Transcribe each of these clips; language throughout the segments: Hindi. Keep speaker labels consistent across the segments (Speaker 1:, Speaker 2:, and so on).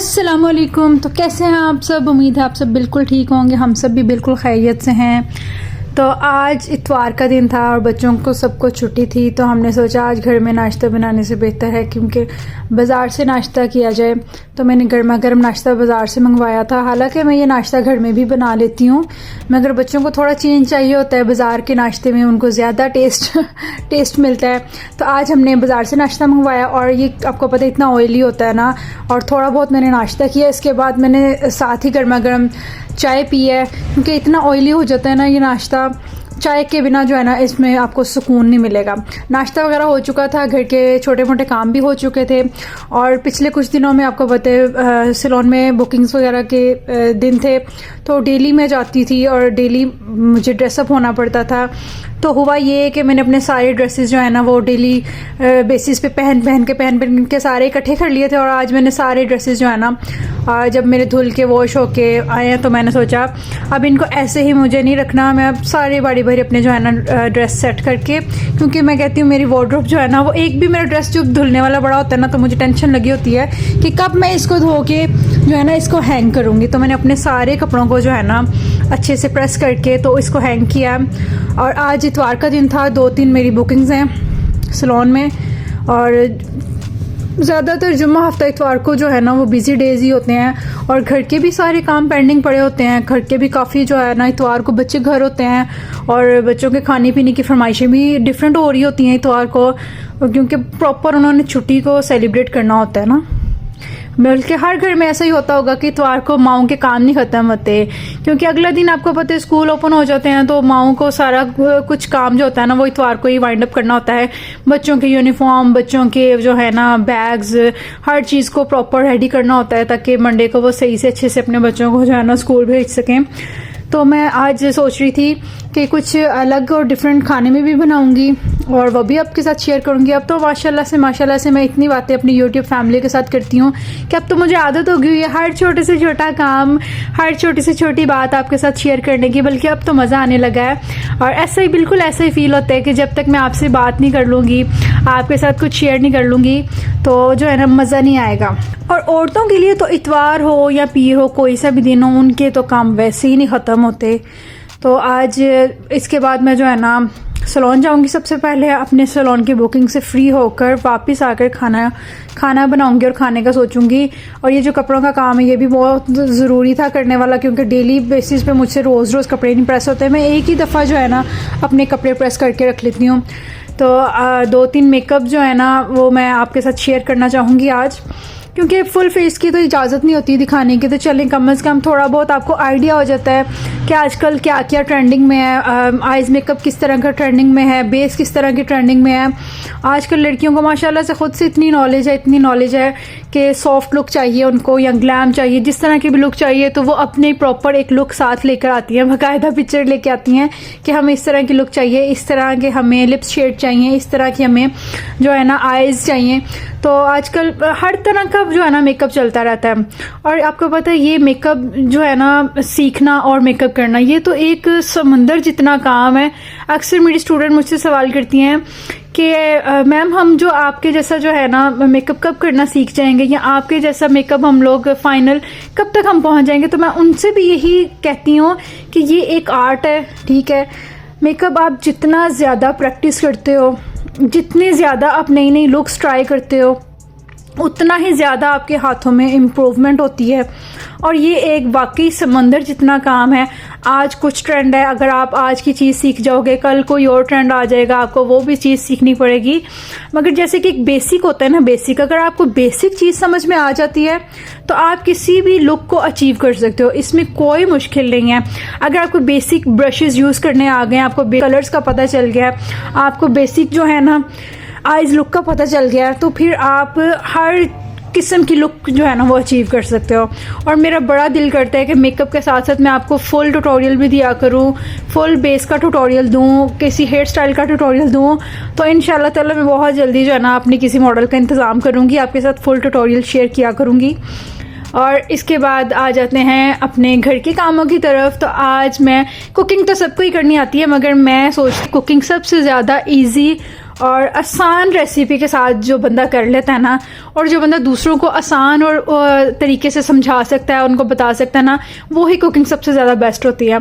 Speaker 1: अस्सलामुअलैकुम। तो कैसे हैं आप सब? उम्मीद है आप सब बिल्कुल ठीक होंगे। हम सब भी बिल्कुल खैरियत से हैं। तो आज इतवार का दिन था और बच्चों को सबको छुट्टी थी, तो हमने सोचा आज घर में नाश्ता बनाने से बेहतर है क्योंकि बाज़ार से नाश्ता किया जाए। तो मैंने गर्मा गर्म नाश्ता बाज़ार से मंगवाया था। हालांकि मैं ये नाश्ता घर में भी बना लेती हूँ, मगर बच्चों को थोड़ा चेंज चाहिए होता है। बाज़ार के नाश्ते में उनको ज़्यादा टेस्ट मिलता है। तो आज हमने बाज़ार से नाश्ता मंगवाया और ये आपको पता है इतना ऑयली होता है ना। और थोड़ा बहुत मैंने नाश्ता किया, इसके बाद मैंने साथ ही गर्मा गर्म चाय पी है क्योंकि इतना ऑयली हो जाता है ना ये नाश्ता। चाय के बिना जो है ना इसमें आपको सुकून नहीं मिलेगा। नाश्ता वगैरह हो चुका था, घर के छोटे मोटे काम भी हो चुके थे। और पिछले कुछ दिनों में आपको पता है सैलून में बुकिंग्स वगैरह के दिन थे, तो डेली मैं जाती थी और डेली मुझे ड्रेसअप होना पड़ता था। तो हुआ ये कि मैंने अपने सारे ड्रेसेस जो है ना वो डेली बेसिस पे पहन के सारे इकट्ठे कर लिए थे। और आज मैंने सारे ड्रेसेस जो है ना जब मेरे धुल के वॉश होके आए हैं तो मैंने सोचा अब इनको ऐसे ही मुझे नहीं रखना। मैं अब सारे बारी भरी अपने जो है ना ड्रेस सेट करके, क्योंकि मैं कहती हूँ मेरी वार्डरोब जो है ना वो एक भी मेरा ड्रेस जो धुलने वाला बड़ा होता है ना तो मुझे टेंशन लगी होती है कि कब मैं इसको धो के जो है ना इसको हैंग करूँगी। तो मैंने अपने सारे कपड़ों को जो है ना अच्छे से प्रेस करके तो इसको हैंग किया। और आज इतवार का दिन था, 2-3 मेरी बुकिंग्स हैं सैलून में। और ज़्यादातर जुम्मा हफ्ता इतवार को जो है ना वो बिज़ी डेज ही होते हैं और घर के भी सारे काम पेंडिंग पड़े होते हैं। घर के भी काफ़ी जो है ना इतवार को बच्चे घर होते हैं और बच्चों के खाने पीने की फरमाइशें भी डिफरेंट हो रही होती हैं इतवार को, क्योंकि प्रॉपर उन्होंने छुट्टी को सेलिब्रेट करना होता है ना। बल्कि हर घर में ऐसा ही होता होगा कि इतवार को माओं के काम नहीं ख़त्म होते, क्योंकि अगला दिन आपको पता है स्कूल ओपन हो जाते हैं तो माओं को सारा कुछ काम जो होता है ना वो इतवार को ही वाइंड अप करना होता है। बच्चों के यूनिफॉर्म, बच्चों के जो है ना बैग्स, हर चीज़ को प्रॉपर रेडी करना होता है ताकि मंडे को वो सही से अच्छे से अपने बच्चों को जो है ना स्कूल भेज सकें। तो मैं आज सोच रही थी कि कुछ अलग और डिफरेंट खाने में भी बनाऊंगी और वो भी आपके साथ शेयर करूंगी। अब तो माशाल्लाह से मैं इतनी बातें अपनी यूट्यूब फैमिली के साथ करती हूँ कि अब तो मुझे आदत हो गई है हर छोटे से छोटा काम, हर छोटी से छोटी बात आपके साथ शेयर करने की। बल्कि अब तो मज़ा आने लगा है और ऐसा ही बिल्कुल ऐसा ही फील होता है कि जब तक मैं आपसे बात नहीं कर लूँगी, आपके साथ कुछ शेयर नहीं कर लूँगी तो जो है ना मज़ा नहीं आएगा। और औरतों के लिए तो इतवार हो या पीर हो, कोई सा भी दिन हो, उनके तो काम वैसे ही नहीं ख़त्म होते। तो आज इसके बाद मैं जो है ना सैलून जाऊंगी। सबसे पहले अपने सैलून की बुकिंग से फ्री होकर वापस आकर खाना बनाऊंगी और खाने का सोचूंगी। और ये जो कपड़ों का काम है ये भी बहुत ज़रूरी था करने वाला, क्योंकि डेली बेसिस पे मुझसे रोज़ कपड़े नहीं प्रेस होते। मैं एक ही दफ़ा जो है ना अपने कपड़े प्रेस करके रख लेती हूँ। तो 2-3 मेकअप जो है ना वो मैं आपके साथ शेयर करना चाहूँगी आज, क्योंकि फुल फेस की तो इजाज़त नहीं होती दिखाने की। तो चलें कम से कम थोड़ा बहुत आपको आइडिया हो जाता है कि आजकल क्या क्या ट्रेंडिंग में है, आइज़ मेकअप किस तरह का ट्रेंडिंग में है, बेस किस तरह की ट्रेंडिंग में है। आजकल लड़कियों को माशाल्लाह से ख़ुद से इतनी नॉलेज है कि सॉफ्ट लुक चाहिए उनको या ग्लैम चाहिए, जिस तरह की भी लुक चाहिए तो वो अपने प्रॉपर एक लुक साथ लेकर आती हैं, बाकायदा पिक्चर लेके आती हैं कि हमें इस तरह की लुक चाहिए, इस तरह के हमें लिप्स शेड चाहिए, इस तरह की हमें जो है ना आइज़ चाहिए। तो आजकल हर तरह का जो है ना मेकअप चलता रहता है। और आपको पता है ये मेकअप जो है ना सीखना और मेकअप करना ये तो एक समंदर जितना काम है। अक्सर मेरी स्टूडेंट मुझसे सवाल करती हैं कि मैम हम जो आपके जैसा जो है ना मेकअप कब करना सीख जाएंगे, या आपके जैसा मेकअप हम लोग फाइनल कब तक हम पहुंच जाएंगे। तो मैं उनसे भी यही कहती हूँ कि ये एक आर्ट है, ठीक है। मेकअप आप जितना ज़्यादा प्रैक्टिस करते हो, जितने ज़्यादा आप नई नई लुक्स ट्राई करते हो, उतना ही ज़्यादा आपके हाथों में इम्प्रूवमेंट होती है। और ये एक वाकई समंदर जितना काम है। आज कुछ ट्रेंड है, अगर आप आज की चीज़ सीख जाओगे कल कोई और ट्रेंड आ जाएगा, आपको वो भी चीज़ सीखनी पड़ेगी। मगर जैसे कि एक बेसिक होता है ना, बेसिक अगर आपको बेसिक चीज़ समझ में आ जाती है तो आप किसी भी लुक को अचीव कर सकते हो, इसमें कोई मुश्किल नहीं है। अगर आपको बेसिक ब्रशेज़ यूज़ करने आ गए, आपको कलर्स का पता चल गया, आपको बेसिक जो है ना आइज़ लुक का पता चल गया, तो फिर आप हर किस्म की लुक जो है ना वो अचीव कर सकते हो। और मेरा बड़ा दिल करता है कि मेकअप के साथ साथ मैं आपको फुल ट्यूटोरियल भी दिया करूँ, फुल बेस का ट्यूटोरियल दूँ, किसी हेयर स्टाइल का ट्यूटोरियल दूँ। तो इंशाल्लाह ताला मैं बहुत जल्दी जो है ना अपनी किसी मॉडल का इंतज़ाम करूँगी, आपके साथ फुल ट्यूटोरियल शेयर किया करूँगी। और इसके बाद आ जाते हैं अपने घर के कामों की तरफ। तो आज मैं कुकिंग तो सबको ही करनी आती है, मगर मैं सोचती कुकिंग सबसे ज़्यादा ईजी और आसान रेसिपी के साथ जो बंदा कर लेता है ना, और जो बंदा दूसरों को आसान और तरीके से समझा सकता है, उनको बता सकता है ना, वो ही कुकिंग सबसे ज़्यादा बेस्ट होती है।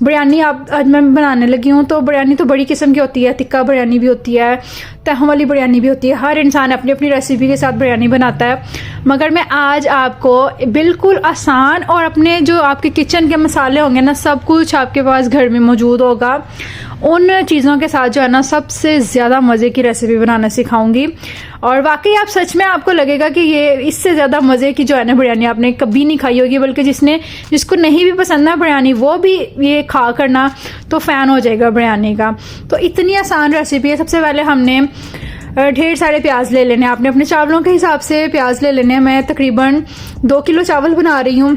Speaker 1: बिरयानी आज मैं बनाने लगी हूँ, तो बिरयानी तो बड़ी किस्म की होती है, टिक्का बिरयानी भी होती है, तहों वाली बिरयानी भी होती है। हर इंसान अपनी अपनी रेसिपी के साथ बिरयानी बनाता है, मगर मैं आज आपको बिल्कुल आसान और अपने जो आपके किचन के मसाले होंगे ना, सब कुछ आपके पास घर में मौजूद होगा, उन चीज़ों के साथ जो है ना सबसे ज़्यादा मज़े की रेसिपी बनाना सिखाऊंगी। और वाकई आप सच में आपको लगेगा कि ये इससे ज़्यादा मज़े की जो है ना बिरयानी आपने कभी नहीं खाई होगी, बल्कि जिसको नहीं भी पसंद है बिरयानी, वो भी ये खा करना तो फ़ैन हो जाएगा बिरयानी का। तो इतनी आसान रेसिपी है। सबसे पहले हमने ढेर सारे प्याज ले लेने हैं, आपने अपने चावलों के हिसाब से प्याज ले लेने हैं। मैं तकरीबन 2 किलो चावल बना रही हूँ,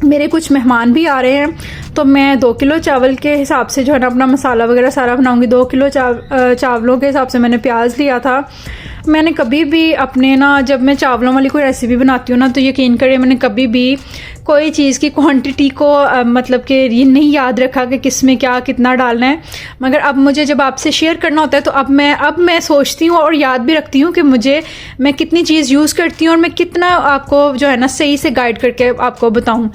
Speaker 1: मेरे कुछ मेहमान भी आ रहे हैं, तो मैं 2 किलो चावल के हिसाब से जो है ना अपना मसाला वगैरह सारा बनाऊंगी। 2 किलो चावलों के हिसाब से मैंने प्याज लिया था। मैंने कभी भी अपने ना, जब मैं चावलों वाली कोई रेसिपी बनाती हूँ ना, तो यकीन करें मैंने कभी भी कोई चीज़ की क्वांटिटी को मतलब कि ये नहीं याद रखा कि किस में क्या कितना डालना है। मगर अब मुझे जब आपसे शेयर करना होता है, तो अब मैं सोचती हूँ और याद भी रखती हूँ कि मैं कितनी चीज़ यूज़ करती हूँ और मैं कितना आपको जो है ना सही से गाइड करके आपको बताऊँ।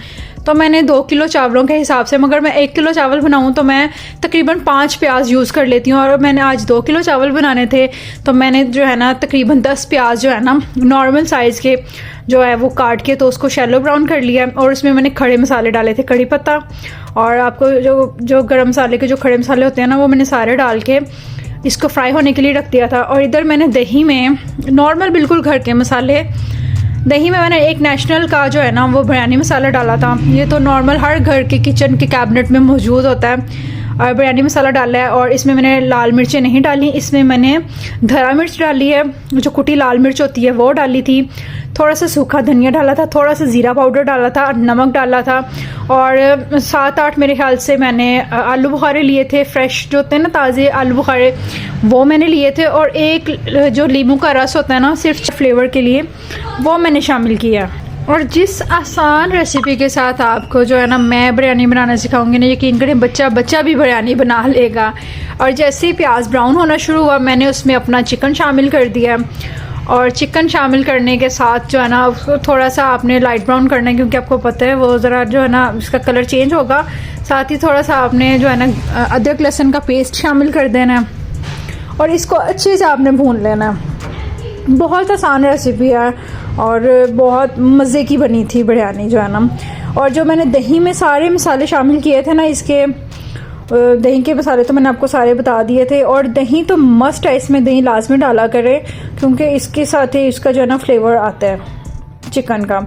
Speaker 1: तो मैंने 2 किलो चावलों के हिसाब से, मगर मैं 1 किलो चावल बनाऊँ तो मैं तकरीबन 5 प्याज यूज़ कर लेती हूँ। और मैंने आज 2 किलो चावल बनाने थे, तो मैंने जो है ना तकरीबन 10 प्याज जो है ना नॉर्मल साइज़ के जो है वो काट के, तो उसको शैलो ब्राउन कर लिया। और उसमें मैंने खड़े मसाले डाले थे, कड़ी पत्ता, और आपको जो गरम मसाले के जो खड़े मसाले होते हैं ना, वो मैंने सारे डाल के इसको फ्राई होने के लिए रख दिया था। और इधर मैंने दही में नॉर्मल बिल्कुल घर के मसाले, दही में मैंने एक नेशनल का जो है ना वो बिरयानी मसाला डाला था। ये तो नॉर्मल हर घर के किचन के कैबिनेट में मौजूद होता है। और बिरयानी मसाला डाला है, और इसमें मैंने लाल मिर्चें नहीं डाली, इसमें मैंने धरा मिर्च डाली है, जो कुटी लाल मिर्च होती है वो डाली थी। थोड़ा सा सूखा धनिया डाला था, थोड़ा सा ज़ीरा पाउडर डाला था, नमक डाला था। और 7-8 मेरे ख्याल से मैंने आलू बुखारे लिए थे, फ्रेश जो होते हैं ना ताज़े आलू बुखारे, वो मैंने लिए थे। और एक जो नींबू का रस होता है ना सिर्फ फ्लेवर के लिए, वो मैंने शामिल किया। और जिस आसान रेसिपी के साथ आपको जो है ना मैं बिरयानी बनाना सिखाऊंगी ना, यकीन करें बच्चा भी बिरयानी बना लेगा। और जैसे ही प्याज ब्राउन होना शुरू हुआ, मैंने उसमें अपना चिकन शामिल कर दिया। और चिकन शामिल करने के साथ जो है ना उसको थोड़ा सा आपने लाइट ब्राउन करना है, क्योंकि आपको पता है वो ज़रा जो है ना उसका कलर चेंज होगा। साथ ही थोड़ा सा आपने जो है ना अदरक लहसुन का पेस्ट शामिल कर देना है, और इसको अच्छे से आपने भून लेना है। बहुत आसान रेसिपी है और बहुत मज़े की बनी थी बिरयानी जो है ना। और जो मैंने दही में सारे मसाले शामिल किए थे ना, इसके दही के मसाले तो मैंने आपको सारे बता दिए थे। और दही तो मस्ट है, इसमें दही लाजमी डाला करें, क्योंकि इसके साथ ही इसका जो है ना फ्लेवर आता है चिकन का।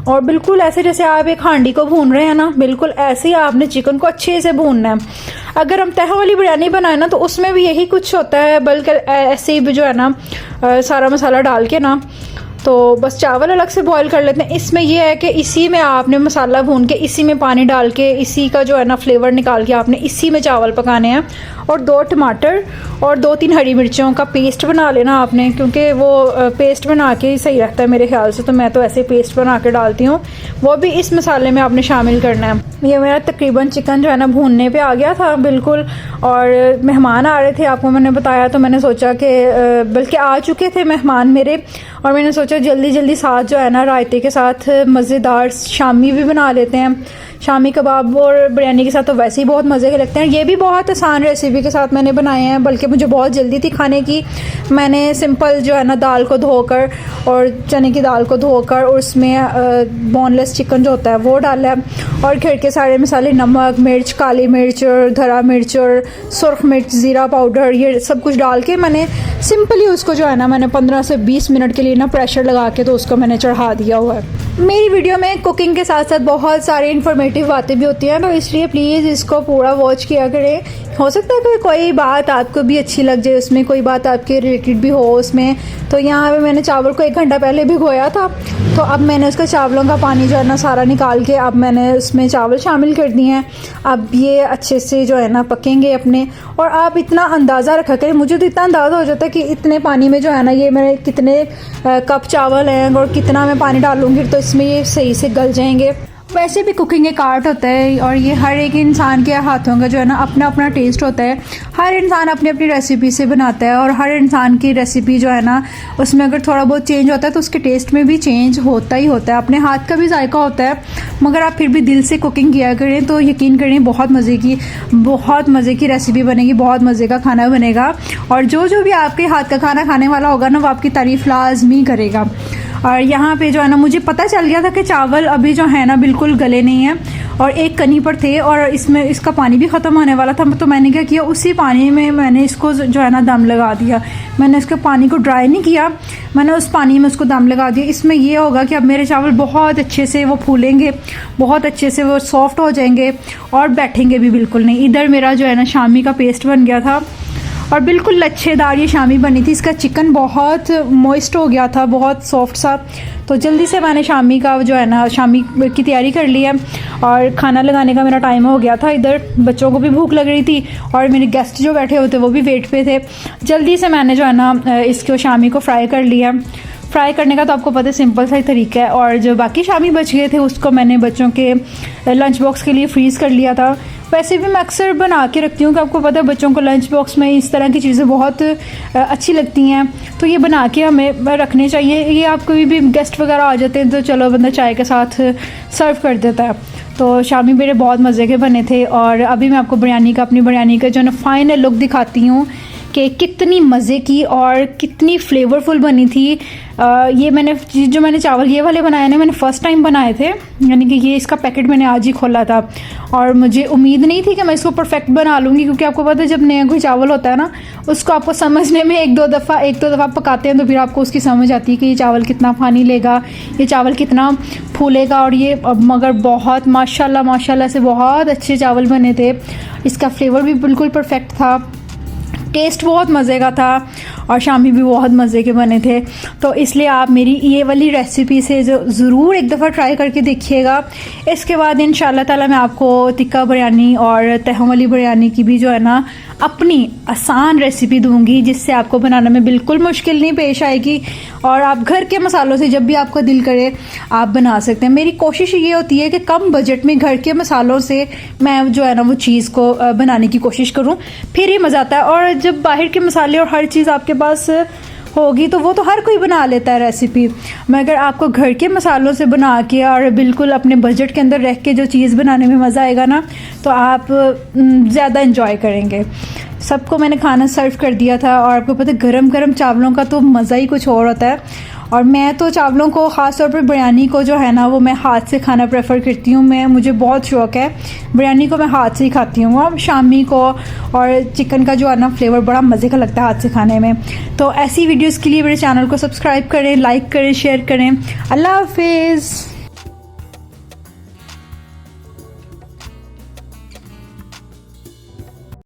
Speaker 1: और बिल्कुल ऐसे जैसे आप एक हांडी को भून रहे हैं ना, बिल्कुल ऐसे ही आपने चिकन को अच्छे से भूनना है। अगर हम तह वाली बिरयानी बनाए ना, तो उसमें भी यही कुछ होता है, बल्कि ऐसे ही जो है ना सारा मसाला डाल के ना, तो बस चावल अलग से बॉईल कर लेते हैं। इसमें यह है कि इसी में आपने मसाला भून के, इसी में पानी डाल के, इसी का जो है ना फ्लेवर निकाल के आपने इसी में चावल पकाने हैं। और 2 टमाटर और 2-3 हरी मिर्चों का पेस्ट बना लेना आपने, क्योंकि वो पेस्ट बना के ही सही रहता है मेरे ख्याल से। तो मैं तो ऐसे पेस्ट बना के डालती हूँ, वो भी इस मसाले में आपने शामिल करना है। ये मेरा तकरीबन चिकन जो है ना भूनने पे आ गया था बिल्कुल। और मेहमान आ रहे थे, आपको मैंने बताया, तो मैंने सोचा कि बल्कि आ चुके थे मेहमान मेरे, और मैंने सोचा जल्दी साथ जो है ना रायते के साथ मज़ेदार शामी भी बना लेते हैं। शामी कबाब और बिरयानी के साथ तो वैसे ही बहुत मज़े के लगते हैं। ये भी बहुत आसान रेसिपी के साथ मैंने बनाए हैं, बल्कि मुझे बहुत जल्दी थी खाने की। मैंने सिंपल जो है ना दाल को धोकर और चने की दाल को धोकर, और उसमें बोनलेस चिकन जो होता है वो डाला है, और घर के सारे मसाले, नमक, मिर्च, काली मिर्च और धरा मिर्च और सुर्ख मिर्च, ज़ीरा पाउडर, ये सब कुछ डाल के मैंने सिंपली उसको जो है ना मैंने 15 से 20 मिनट के लिए ना प्रेशर लगा के तो उसको मैंने चढ़ा दिया हुआ है। मेरी वीडियो में कुकिंग के साथ साथ बहुत सारी इन्फॉर्मेटिव बातें भी होती हैं, तो इसलिए प्लीज़ इसको पूरा वॉच किया करें। हो सकता है कि कोई बात आपको भी अच्छी लग जाए, उसमें कोई बात आपके रिलेटेड भी हो उसमें। तो यहाँ पे मैंने चावल को 1 घंटा पहले भिगोया था, तो अब मैंने उसका चावलों का पानी जो है ना सारा निकाल के अब मैंने उसमें चावल शामिल कर दिए हैं। अब ये अच्छे से जो है ना पकेंगे अपने। और आप इतना अंदाज़ा रखा करें, मुझे तो इतना अंदाज़ा हो जाता है कि इतने पानी में जो है ना ये मेरे कितने कप चावल हैं और कितना मैं पानी डालूँगी तो इसमें ये सही से गल जाएंगे। वैसे भी कुकिंग एक आर्ट होता है और ये हर एक इंसान के हाथों का जो है ना अपना अपना टेस्ट होता है। हर इंसान अपनी अपनी रेसिपी से बनाता है और हर इंसान की रेसिपी जो है ना उसमें अगर थोड़ा बहुत चेंज होता है तो उसके टेस्ट में भी चेंज होता ही होता है। अपने हाथ का भी जायका होता है, मगर आप फिर भी दिल से कुकिंग किया करें तो यकीन करें बहुत मज़े की रेसिपी बनेगी, बहुत मज़े का खाना बनेगा। और जो भी आपके हाथ का खाना खाने वाला होगा ना वो आपकी तारीफ़ लाजमी करेगा। और यहाँ पे जो है ना मुझे पता चल गया था कि चावल अभी जो है ना बिल्कुल गले नहीं है और एक कनी पर थे और इसमें इसका पानी भी ख़त्म होने वाला था। तो मैंने क्या किया, उसी पानी में मैंने इसको जो है ना दम लगा दिया। मैंने इसके पानी को ड्राई नहीं किया, मैंने उस पानी में उसको दम लगा दिया। इसमें ये होगा कि अब मेरे चावल बहुत अच्छे से वो फूलेंगे, बहुत अच्छे से वो सॉफ्ट हो जाएंगे और बैठेंगे भी बिल्कुल नहीं। इधर मेरा जो है ना शामी का पेस्ट बन गया था और बिल्कुल लच्छेदार ये शामी बनी थी। इसका चिकन बहुत मॉइस्ट हो गया था, बहुत सॉफ्ट सा। तो जल्दी से मैंने शामी का जो है ना शामी की तैयारी कर ली है और खाना लगाने का मेरा टाइम हो गया था। इधर बच्चों को भी भूख लग रही थी और मेरे गेस्ट जो बैठे होते वो भी वेट पे थे। जल्दी से मैंने जो है ना इसको शामी को फ्राई कर लिया। फ्राई करने का तो आपको पता है सिंपल सा ही तरीका है। और जो बाकी शामी बच गए थे उसको मैंने बच्चों के लंच बॉक्स के लिए फ्रीज़ कर लिया था। वैसे भी मैं अक्सर बना के रखती हूँ कि आपको पता है बच्चों को लंच बॉक्स में इस तरह की चीज़ें बहुत अच्छी लगती हैं, तो ये बना के हमें रखने चाहिए। ये आप कोई भी गेस्ट वगैरह आ जाते हैं तो चलो बंदा चाय के साथ सर्व कर देता है। तो शामी मेरे बहुत मज़े के बने थे। और अभी मैं आपको अपनी बिरयानी का जो ना फाइनल लुक दिखाती हूँ कि कितनी मज़े की और कितनी फ्लेवरफुल बनी थी। ये मैंने चावल ये वाले बनाए ना, मैंने फ़र्स्ट टाइम बनाए थे, यानी कि ये इसका पैकेट मैंने आज ही खोला था और मुझे उम्मीद नहीं थी कि मैं इसको परफेक्ट बना लूँगी, क्योंकि आपको पता है जब नया कोई चावल होता है ना उसको आपको समझने में एक दो दफ़ा पकाते हैं तो फिर आपको उसकी समझ आती है कि ये चावल कितना पानी लेगा, ये चावल कितना फूलेगा। और ये मगर बहुत माशाल्लाह से बहुत अच्छे चावल बने थे। इसका फ्लेवर भी बिल्कुल परफेक्ट था, टेस्ट बहुत मज़े का था और शामी भी बहुत मज़े के बने थे। तो इसलिए आप मेरी ये वाली रेसिपी से जो ज़रूर एक दफ़ा ट्राई करके देखिएगा। इसके बाद इंशाल्लाह ताला मैं आपको टिक्का बिरयानी और तहम वाली बिरयानी की भी जो है ना अपनी आसान रेसिपी दूंगी, जिससे आपको बनाने में बिल्कुल मुश्किल नहीं पेश आएगी और आप घर के मसालों से जब भी आपका दिल करे आप बना सकते हैं। मेरी कोशिश ये होती है कि कम बजट में घर के मसालों से मैं जो है ना वो चीज़ को बनाने की कोशिश करूं, फिर ही मज़ा आता है। और जब बाहर के मसाले और हर चीज़ आपके पास होगी तो वो तो हर कोई बना लेता है रेसिपी, मगर आपको घर के मसालों से बना के और बिल्कुल अपने बजट के अंदर रह के जो चीज़ बनाने में मज़ा आएगा ना तो आप ज़्यादा इंजॉय करेंगे। सबको मैंने खाना सर्व कर दिया था और आपको पता है गरम गरम चावलों का तो मज़ा ही कुछ और होता है। और मैं तो चावलों को ख़ास तौर पर बिरयानी को जो है ना वो मैं हाथ से खाना प्रेफर करती हूँ। मुझे बहुत शौक़ है, बिरयानी को मैं हाथ से ही खाती हूँ। अब शामी को और चिकन का जो है ना फ्लेवर बड़ा मज़े का लगता है हाथ से खाने में। तो ऐसी वीडियोज़ के लिए मेरे चैनल को सब्सक्राइब करें, लाइक करें, शेयर करें। अल्लाह हाफिज़।